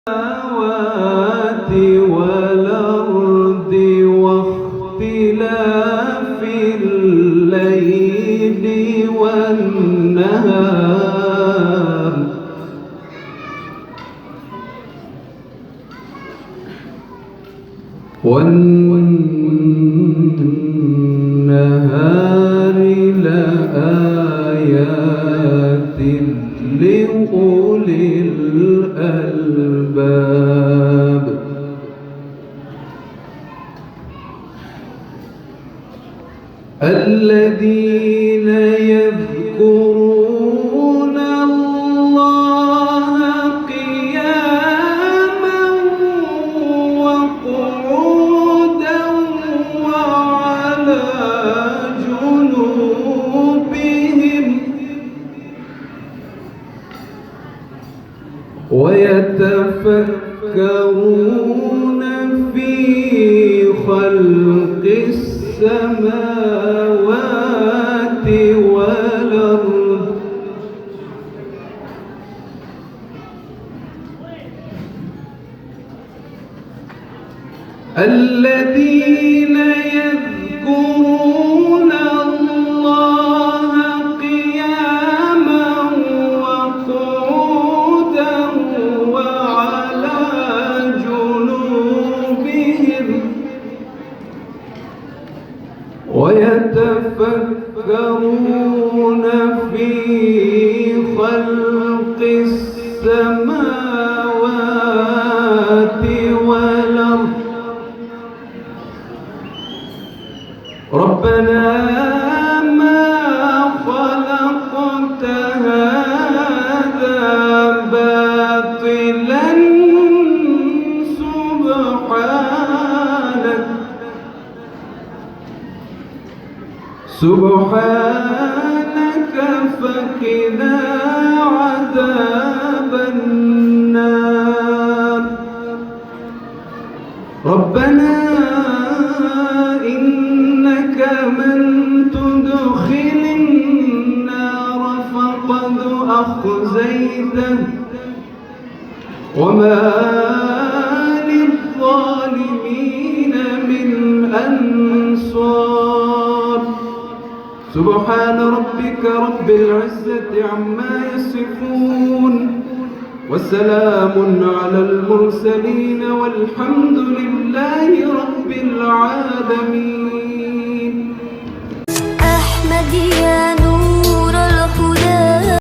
السماوات والأرض واختلاف الليل والنهار لآيات لأولي الألباب. الذين يذكرون الله قياما وقعودا وعلى جنوبهم ويتفكرون في خلق السماوات والأرض الذين يذكرون الله قياما وقعودا وعلى جنوبهم ويتفكرون في خلق السماوات والأرض ربنا ما خلقت هذا باطلا سبحانك فقنا عذاب النار. ربنا إنك من تدخل النار فقد أخزيته وما للظالمين من أنصار. سبحان ربك رب العزة عما يصفون وسلام على المرسلين والحمد لله رب العالمين. أحمدية